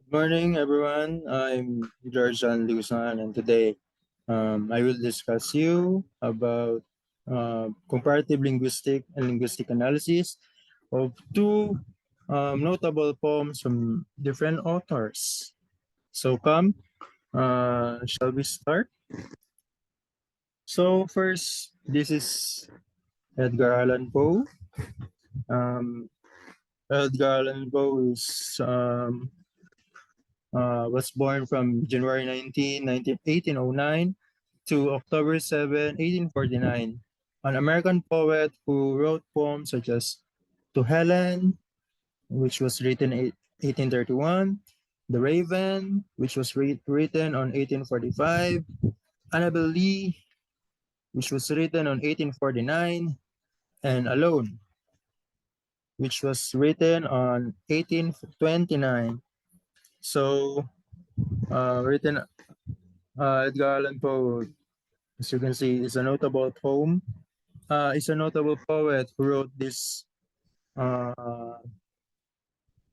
Morning, everyone. I'm George Guzman, and today I will discuss you about comparative linguistic and linguistic analysis of two notable poems from different authors. So, shall we start? So, first, this is Edgar Allan Poe. Um, Edgar Allan Poe was born from January 19, 1809 to October 7, 1849, an American poet who wrote poems such as To Helen, which was written in 1831, The Raven, which was written on 1845, Annabel Lee, which was written on 1849, and Alone, which was written on 1829. So, written Edgar Allan Poe, as you can see, is a notable poem. Is a notable poet who wrote this uh,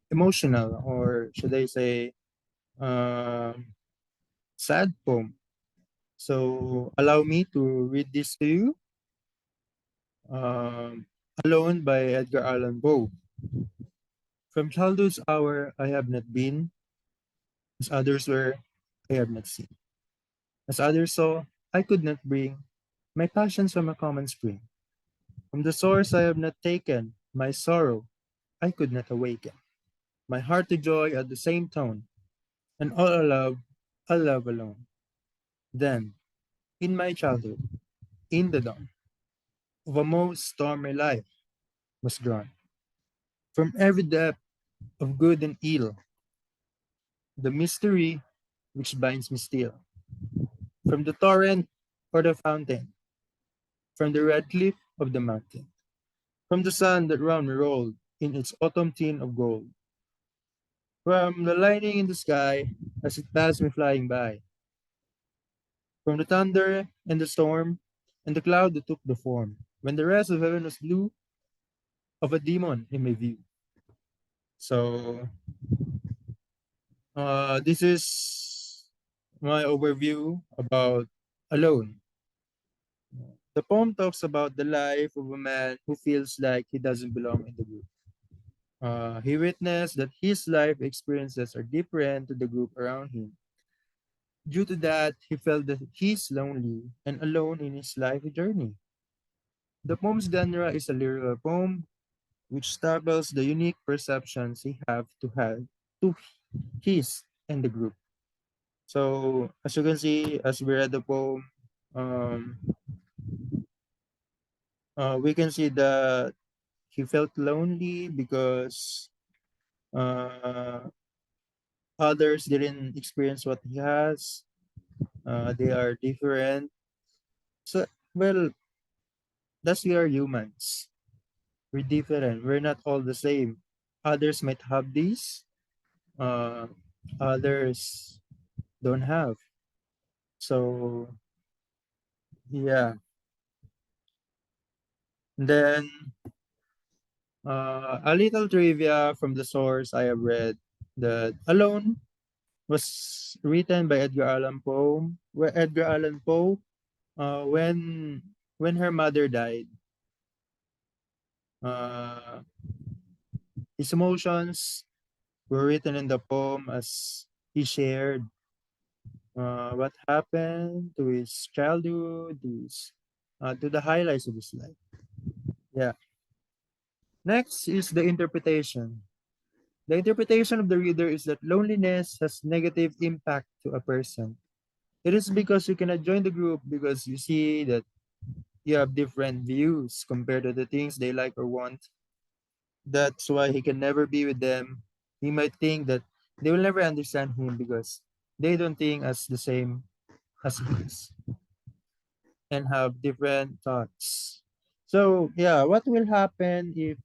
emotional, or should I say, uh, sad poem. So allow me to read this to you. Um, Alone by Edgar Allan Poe. From childhood's hour I have not been, as others were, I have not seen. As others saw, I could not bring my passions from a common spring. From the source I have not taken, my sorrow I could not awaken. My heart to joy at the same tone, and all I love alone. Then, in my childhood, in the dawn of a most stormy life was drawn, from every depth of good and ill, the mystery which binds me still, from the torrent or the fountain, from the red cliff of the mountain, from the sun that round me rolled in its autumn tint of gold, from the lightning in the sky as it passed me flying by, from the thunder and the storm, and the cloud that took the form, when the rest of heaven was blue, of a demon in my view. So, this is my overview about Alone. The poem talks about the life of a man who feels like he doesn't belong in the group. He witnessed that his life experiences are different to the group around him. Due to that, he felt that he's lonely and alone in his life journey. The poem's genre is a lyrical poem which tackles the unique perceptions he have to his and the group. So as you can see, as we read the poem, um, we can see that he felt lonely because uh, others didn't experience what he has. They are different. So well, that's we are humans. We're different. We're not all the same. Others might have these. Uh, Others don't have. So yeah. Then a little trivia from the source I have read that Alone was written by Edgar Allan Poe. Where Edgar Allan Poe, when her mother died, uh, his emotions were written in the poem as he shared what happened to his childhood, to the highlights of his life. Yeah. Next is the interpretation. The interpretation of the reader is that loneliness has negative impact to a person. It is because you cannot join the group because you see that you have different views compared to the things they like or want. That's why he can never be with them. He might think that they will never understand him because they don't think as the same as he is and have different thoughts. So yeah, what will happen if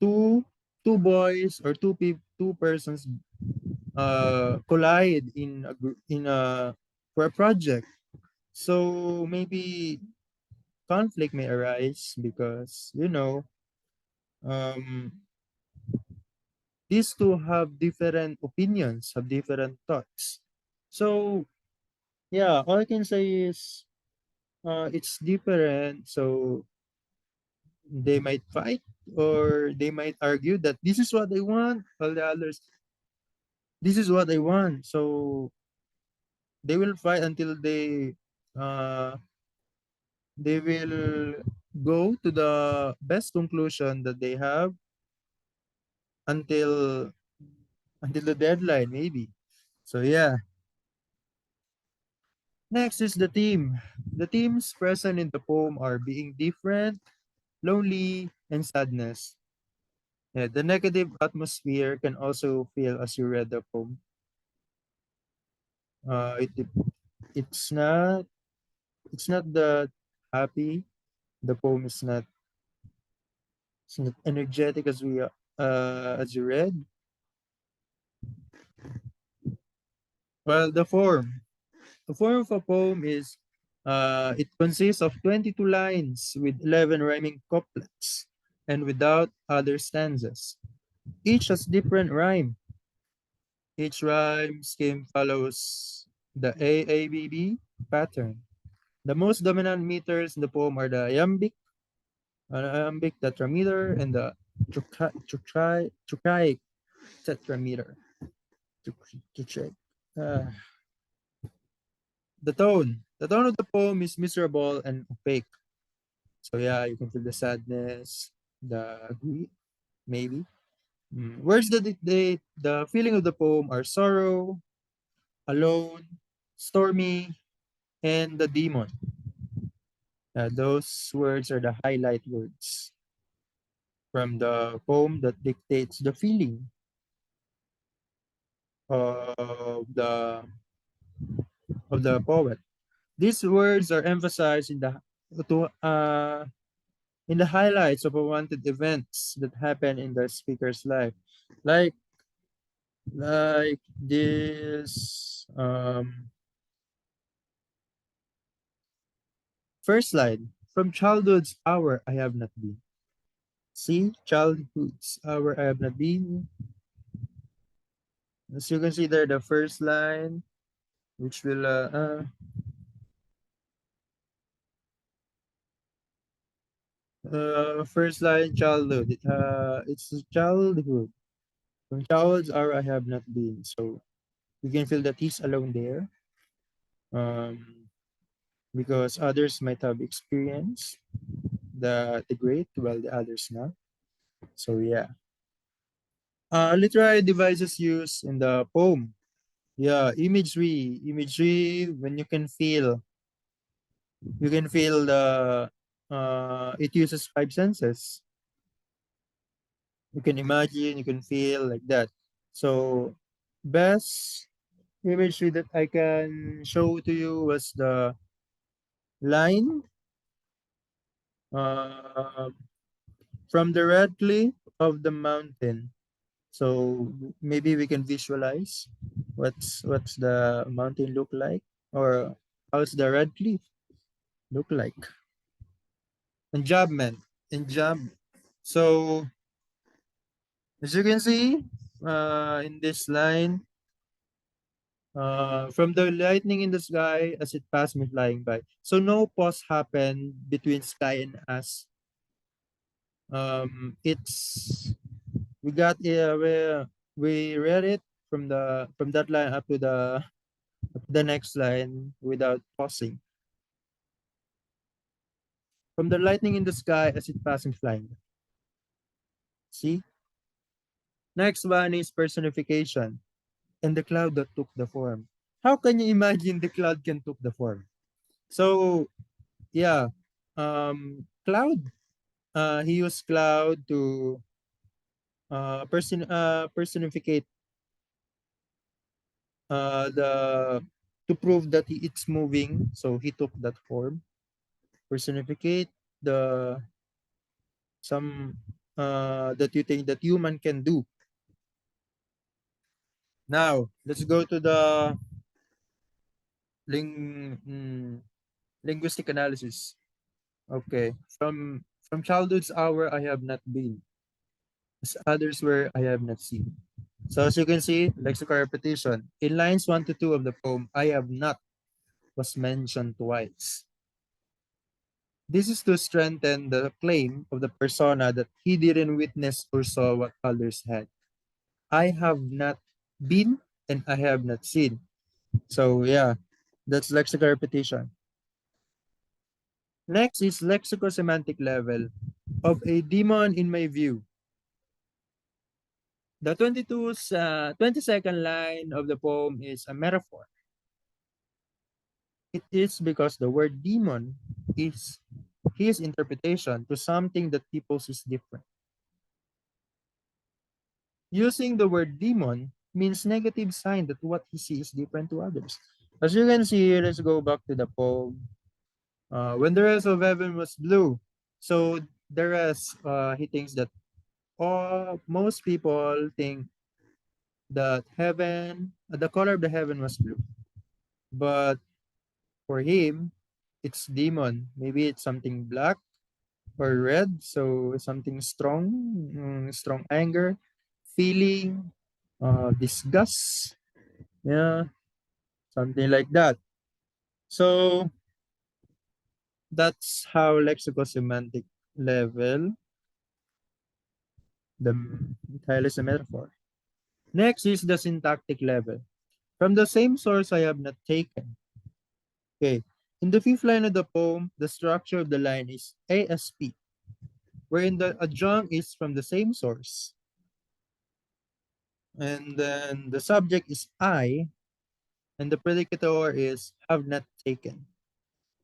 two two boys or two persons collide in a for a project? So maybe conflict may arise because um these two have different opinions, have different thoughts. So yeah, all I can say is it's different. So they might fight or they might argue that this is what I want, while the others, this is what I want. So they will fight until uh, they will go to the best conclusion that they have until the deadline, maybe. So yeah. Next is the theme. The themes present in the poem are being different, lonely, and sadness. Yeah, the negative atmosphere can also feel as you read the poem. Uh, it it's not that happy. The poem is not, it's not energetic as you read. Well, the form of a poem is it consists of 22 lines with 11 rhyming couplets and without other stanzas. Each has different rhyme. Each rhyme scheme follows the AABB pattern. The most dominant meters in the poem are the iambic tetrameter, and the trochaic tetrameter. Trochaic. Uh, the tone of the poem is miserable and opaque. So yeah, you can feel the sadness, the grief, maybe. Words that the feeling of the poem are sorrow, alone, stormy, and the demon. Those words are the highlight words from the poem that dictates the feeling of the poet. These words are emphasized to in the highlights of unwanted events that happen in the speaker's life, like this first line, from childhood's hour I have not been. See, childhood's hour I have not been. As you can see there, the first line, which will first line, childhood. It's childhood. From childhood's hour I have not been. So you can feel that he's alone there. Um, because others might have experienced the great while the others not. So yeah. Literary devices used in the poem. Yeah, imagery when you can feel the it uses five senses. You can imagine, you can feel like that. So best imagery that I can show to you was the line uh, from the red cliff of the mountain. So maybe we can visualize what's the mountain look like, or how's the red cliff look like. Enjambment. Enjamb. So as you can see in this line, from the lightning in the sky as it passed me flying by. So no pause happened between sky and us. It's we got we read it from that line up to the next line without pausing. From the lightning in the sky as it passing flying. See? Next one is personification and the cloud that took the form. How can you imagine the cloud can took the form? So yeah, cloud. He used cloud to personificate the to prove that it's moving. So he took that form. Personificate the some that you think that human can do. Now let's go to the ling, mm, linguistic analysis. Okay, from childhood's hour I have not been. as others were I have not seen. So as you can see, lexical repetition. In lines 1 to 2 of the poem, I have not was mentioned twice. This is to strengthen the claim of the persona that he didn't witness or saw what others had. I have not been and I have not seen. So yeah, that's lexical repetition. Next is lexicosemantic level of a demon in my view. The 22nd line of the poem is a metaphor. It is because the word demon is his interpretation to something that people sees different. Using the word demon means negative sign that what he sees is different to others. As you can see, let's go back to the poem. When the rest of heaven was blue, so the rest, he thinks that most people think that the color of the heaven was blue. But for him, it's demon. Maybe it's something black or red, so something strong, strong anger, feeling, disgust, yeah, something like that. So that's how lexicosemantic level the it is a metaphor. Next is the syntactic level. From the same source I have not taken. Okay. In the fifth line of the poem, the structure of the line is ASP, wherein the adjunct is from the same source. And then the subject is I, and the predicator is have not taken.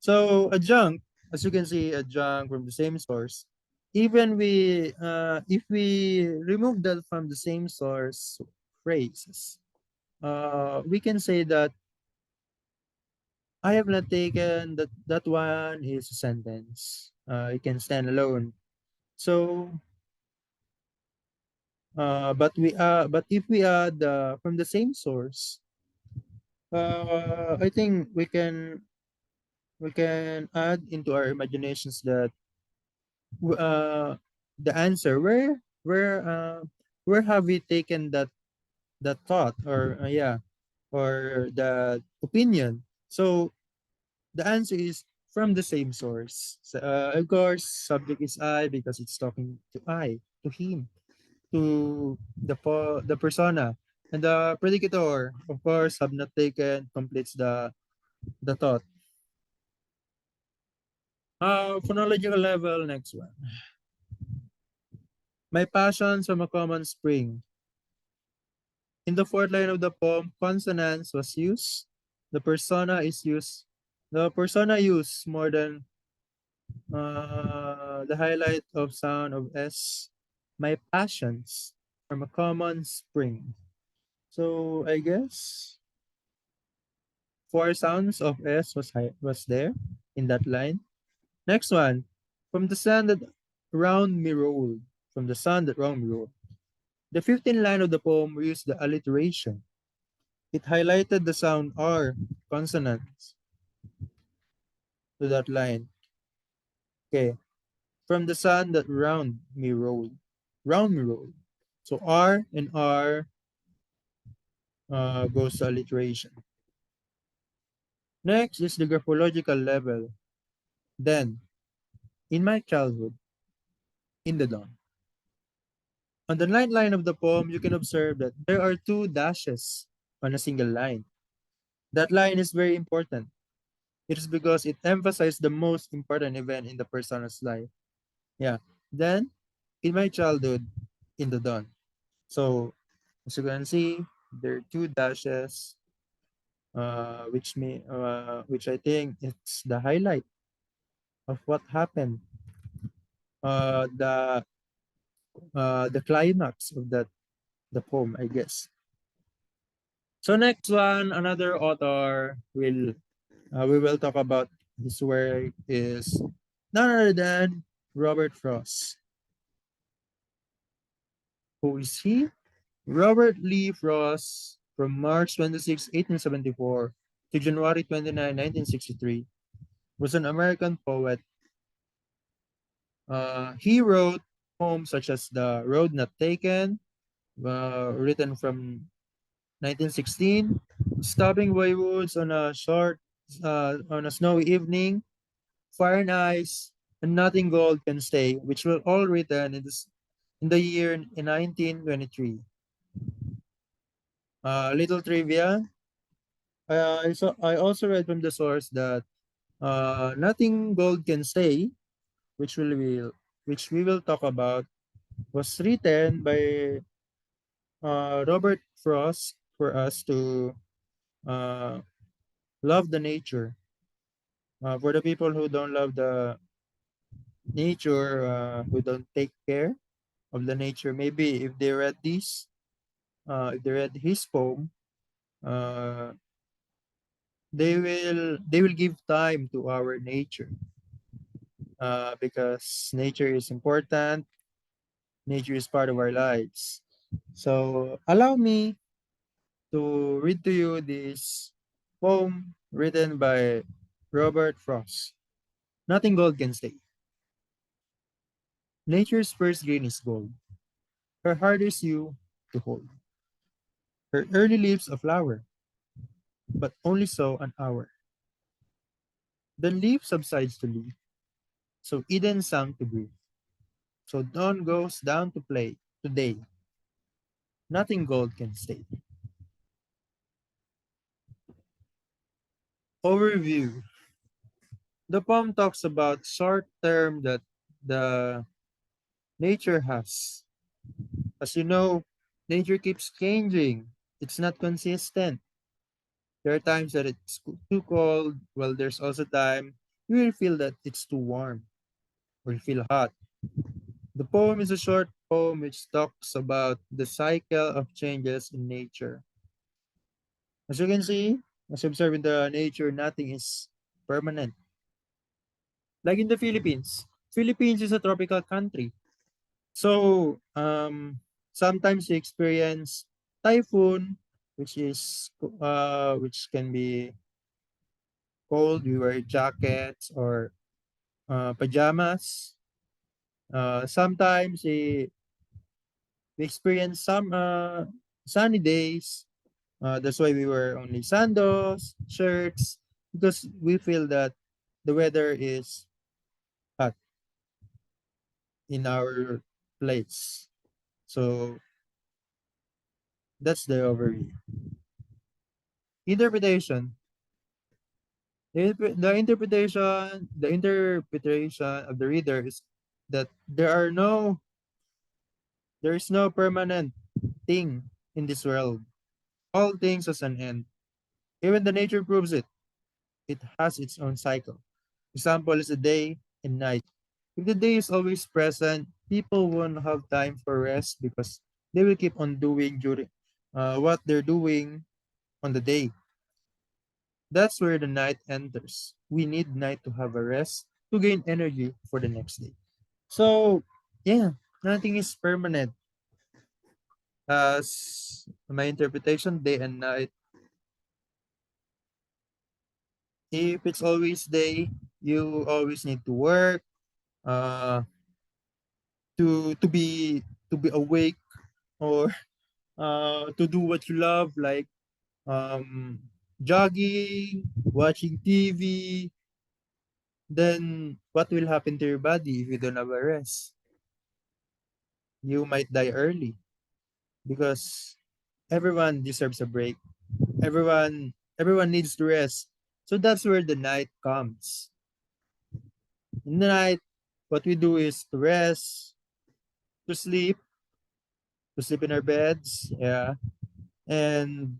So adjunct, as you can see, adjunct from the same source. Even if we remove that from the same source phrases, we can say that I have not taken that one is a sentence. It can stand alone. So, but if we add from the same source, I think we can add into our imaginations that uh, the answer where have we taken that thought or yeah or the opinion. So the answer is from the same source. So, of course, subject is I because it's talking to him, to the persona, and the predicator, of course, have not taken completes the thought. Phonological level, next one. My passions from a common spring. In the fourth line of the poem, consonants was used. The persona is used. The persona used more than the highlight of sound of S. My passions from a common spring. So I guess four sounds of S was there in that line. Next one, from the sun that round me rolled. From the sun that round me rolled. The 15th line of the poem used the alliteration. It highlighted the sound R consonants to that line. Okay. From the sun that round me rolled. Round me rolled. So R and R goes to alliteration. Next is the graphological level. Then, in my childhood, in the dawn. On the ninth line of the poem, you can observe that there are two dashes on a single line. That line is very important. It is because it emphasizes the most important event in the person's life. Yeah. Then, in my childhood, in the dawn. So, as you can see, there are two dashes, which I think it's the highlight of what happened. The climax of the poem, I guess. So next one, another author we will talk about his work is none other than Robert Frost. Who is he? Robert Lee Frost, from March 26, 1874 to January 29, 1963, was an American poet. He wrote poems such as The Road Not Taken, written from 1916, Stopping by Woods on a on a snowy evening, Fire and Ice, and Nothing Gold Can Stay, which were all written in the year in 1923. Little trivia. I also read from the source that Nothing Gold Can Stay, which we will talk about, was written by Robert Frost for us to uh, love the nature. For the people who don't love the nature, who don't take care of the nature, maybe if they read his poem, uh, they will give time to our nature, because nature is important. Nature is part of our lives. So allow me to read to you this poem written by Robert Frost. Nothing gold can stay. Nature's first green is gold. Her heart is you to hold. Her early leaves a flower, but only so an hour. Then leaf subsides to leaf, so Eden sang to breathe. So dawn goes down to play. Today, nothing gold can stay. Overview. The poem talks about short term that the nature has. As you know, nature keeps changing. It's not consistent. There are times that it's too cold, while there's also time you will feel that it's too warm or you feel hot. The poem is a short poem which talks about the cycle of changes in nature. As you can see, as you observe in the nature, nothing is permanent. Like in the Philippines. Philippines is a tropical country. So sometimes you experience typhoon, which can be cold. We wear jackets or pajamas. Sometimes we experience some sunny days. That's why we wear only sandals, shirts, because we feel that the weather is hot in our place. So that's the overview. Interpretation. The interpretation of the reader is that there is no permanent thing in this world. All things has an end. Even the nature proves it. It has its own cycle. Example is the day and night. If the day is always present, people won't have time for rest because they will keep on doing during what they're doing on the day. That's where the night enters. We need night to have a rest to gain energy for the next day. So, yeah, nothing is permanent. As my interpretation, day and night. If it's always day, you always need to work, uh, to be awake, or to do what you love, like um, jogging, watching TV. Then what will happen to your body if you don't have a rest? You might die early because everyone deserves a break. Everyone needs to rest. So that's where the night comes. In the night, what we do is to rest, to sleep, to sleep in our beds, yeah, and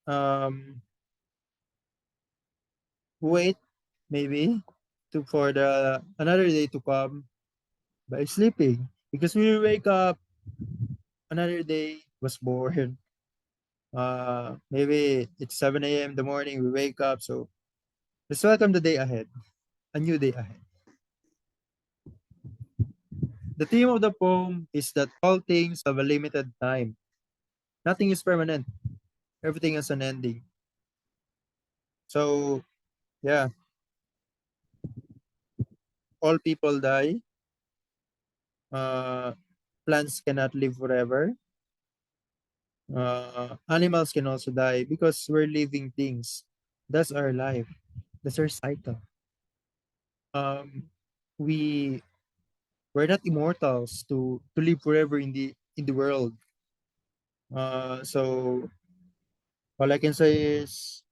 um, wait maybe to for the another day to come by sleeping because we wake up another day was born. Maybe it's 7 a.m. in the morning. We wake up, so let's welcome the day ahead, a new day ahead. The theme of the poem is that all things have a limited time. Nothing is permanent. Everything has an ending. So yeah, all people die. Plants cannot live forever. Animals can also die because we're living things. That's our life. That's our cycle. Um, we we're not immortals to live forever in the world. So all I can say is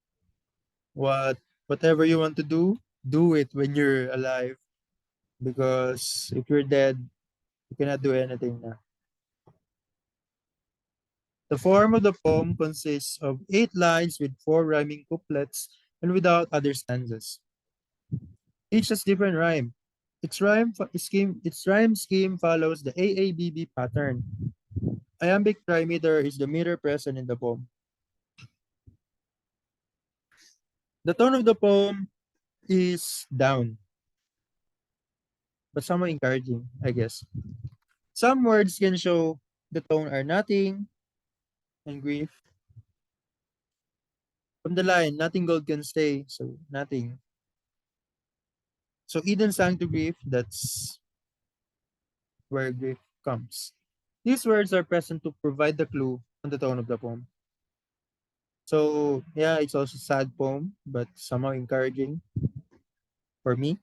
whatever you want to do it when you're alive. Because if you're dead, you cannot do anything now. The form of the poem consists of 8 lines with 4 rhyming couplets and without other stanzas. Each has different rhyme. Its rhyme scheme follows the AABB pattern. Iambic trimeter is the meter present in the poem. The tone of the poem is down, but somewhat encouraging, I guess. Some words can show the tone are nothing and grief. From the line, nothing gold can stay, so nothing. So Eden sang to grief, that's where grief comes. These words are present to provide the clue on the tone of the poem. So yeah, it's also sad poem, but somehow encouraging for me.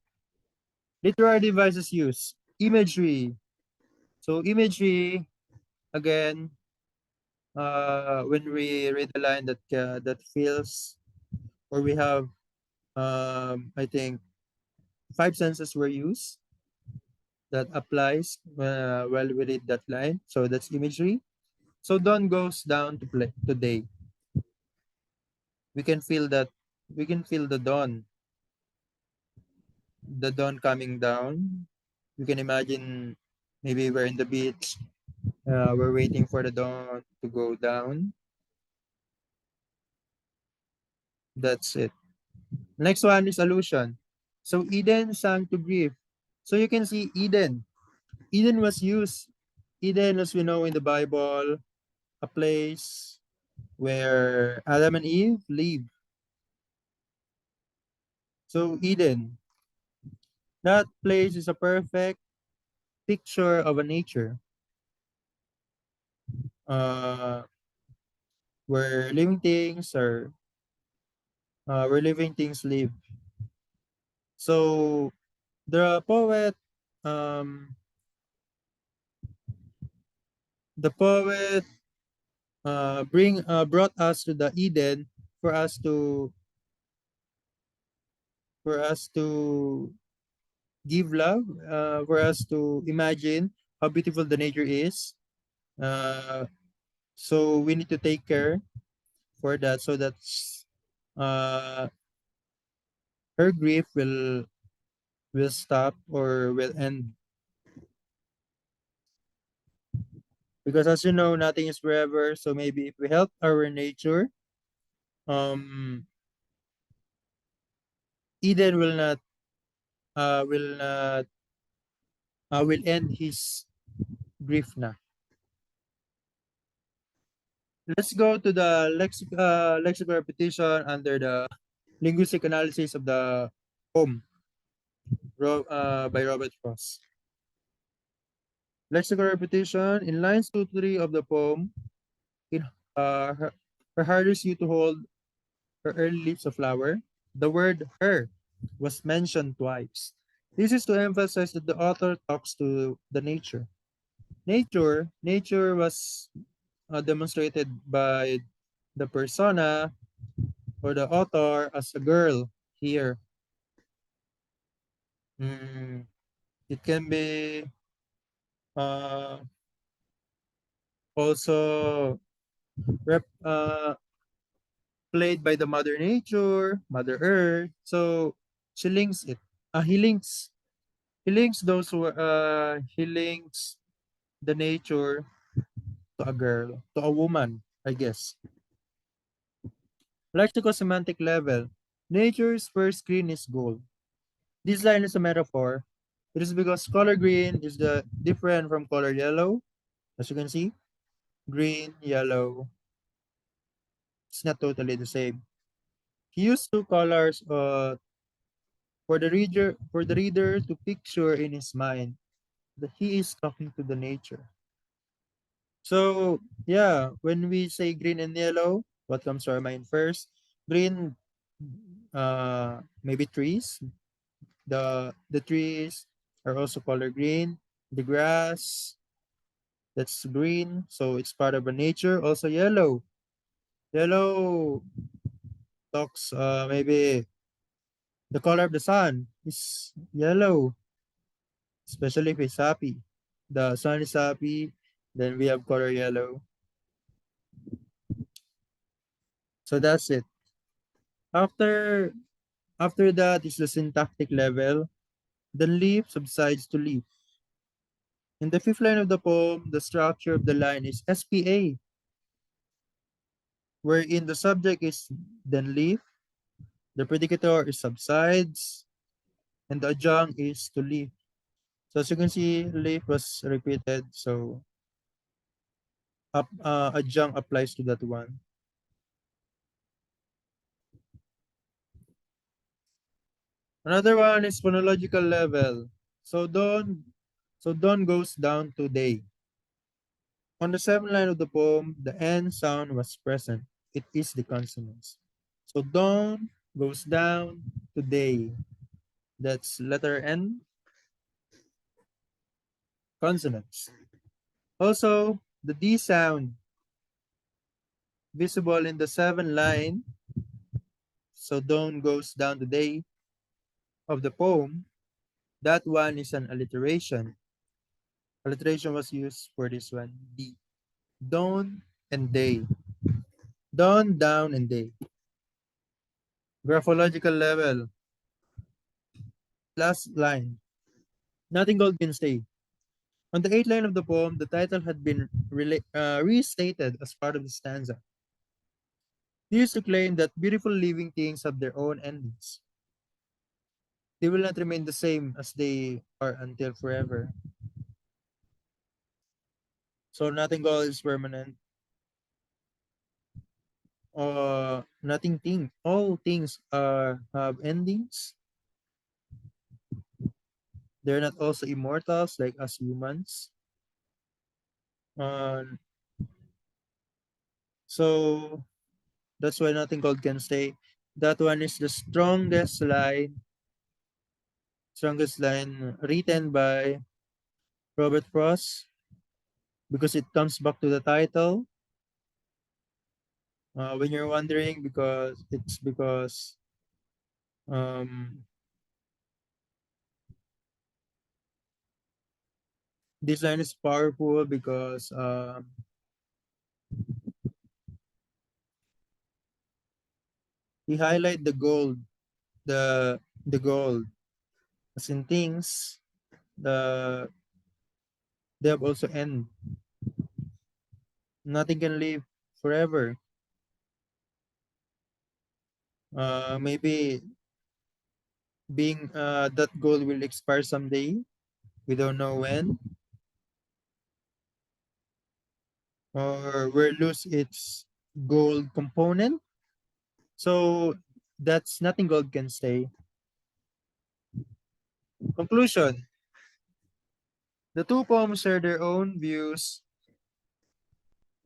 Literary devices used. Imagery. So imagery, again, when we read a line that feels, or we have, I think, 5 senses were used that applies while we read that line. So that's imagery. So dawn goes down to play today. We can feel that. We can feel the dawn coming down. You can imagine maybe we're in the beach. We're waiting for the dawn to go down. That's it. Next one is allusion. So Eden sang to grief. So you can see Eden. Eden was used. Eden, as we know in the Bible, a place where Adam and Eve live. So Eden, that place is a perfect picture of a nature uh, where living things are where living things live. So the poet, um, the poet bring brought us to the Eden for us to for us to give love, for us to imagine how beautiful the nature is. Uh, so we need to take care for that so that uh, her grief will stop or will end. Because as you know, nothing is forever. So maybe if we help our nature, um, Eden will end his grief na. Let's go to the lexical repetition under the linguistic analysis of the poem by Robert Frost. Lexical repetition in lines 2 to 3 of the poem. In her hardest you to hold her early leaves of flower. The word her was mentioned twice. This is to emphasize that the author talks to the nature. Nature was demonstrated by the persona or the author as a girl here. Mm, it can be uh, also played by the Mother Nature, Mother Earth. So she links it. He links the nature to a girl, to a woman, I guess. Lexicosemantic level. Nature's first green is gold. This line is a metaphor. It is because color green is the different from color yellow. As you can see, green, yellow, it's not totally the same. He used 2 colors for the reader to picture in his mind that he is talking to the nature. So yeah, when we say green and yellow, what comes to our mind first? Green, maybe trees. The trees are also color green. The grass, that's green, so it's part of our nature. Also yellow. Yellow talks maybe the color of the sun is yellow, especially if it's happy. The sun is happy, then we have color yellow. So that's it. After after that is the syntactic level. The leaf subsides to leaf. In the fifth line of the poem, the structure of the line is SPA, wherein the subject is then leaf, the predicator is subsides, and the adjunct is to leaf. So as you can see, leaf was repeated, so adjunct applies to that one. Another one is phonological level. So dawn goes down to day. On the seventh line of the poem, the N sound was present. It is the consonants. So dawn goes down to day. That's letter N, consonants. Also, the D sound visible in the seventh line. So dawn goes down to day of the poem. That one is an alliteration. Alliteration was used for this one. D. Dawn and day. Dawn, down, and day. Graphological level. Last line. Nothing gold can stay. On the eighth line of the poem, the title had been restated as part of the stanza. They used to claim that beautiful living things have their own endings. They will not remain the same as they are until forever. So nothing gold is permanent. All things are have endings. They're not also immortals like us humans. Uh, so that's why nothing gold can stay. That one is the strongest line written by Robert Frost because it comes back to the title. When you're wondering, because um, this line is powerful because he highlight the gold as in things the they have also end. Nothing can live forever. Maybe being that gold will expire someday. We don't know when, or will lose its gold component. So that's nothing gold can stay. Conclusion: the two poems share their own views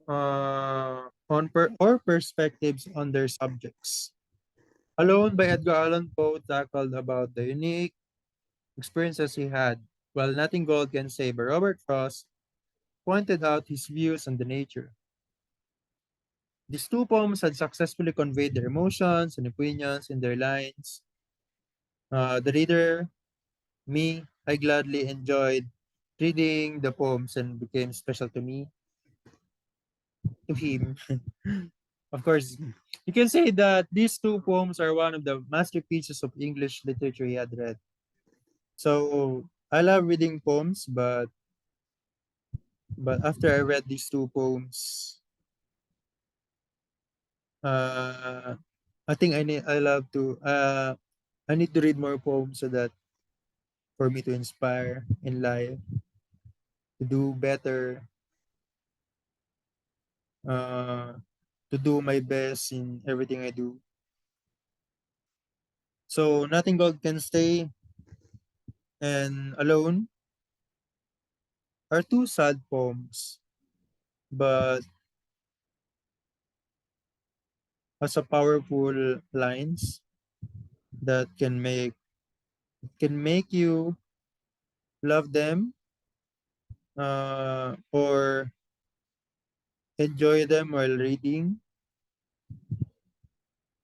or perspectives on their subjects. Alone by Edgar Allan Poe tackled about the unique experiences he had, while Nothing Gold Can Say by Robert Frost pointed out his views on the nature. These two poems had successfully conveyed their emotions and opinions in their lines. The reader, me, I gladly enjoyed reading the poems and became special to me, to him. Of course, you can say that these two poems are one of the masterpieces of English literature he had read. So I love reading poems, but after I read these two poems, uh, I think I need to read more poems so that for me to inspire in life, to do better, uh, to do my best in everything I do. So Nothing Gold Can Stay and Alone are two sad poems. but has a powerful lines that can make you love them or enjoy them while reading.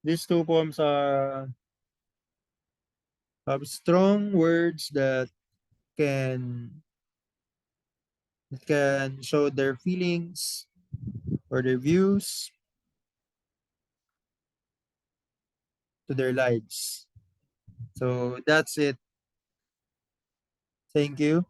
These two poems have strong words can that can show their feelings or their views to their lives. So that's it. Thank you.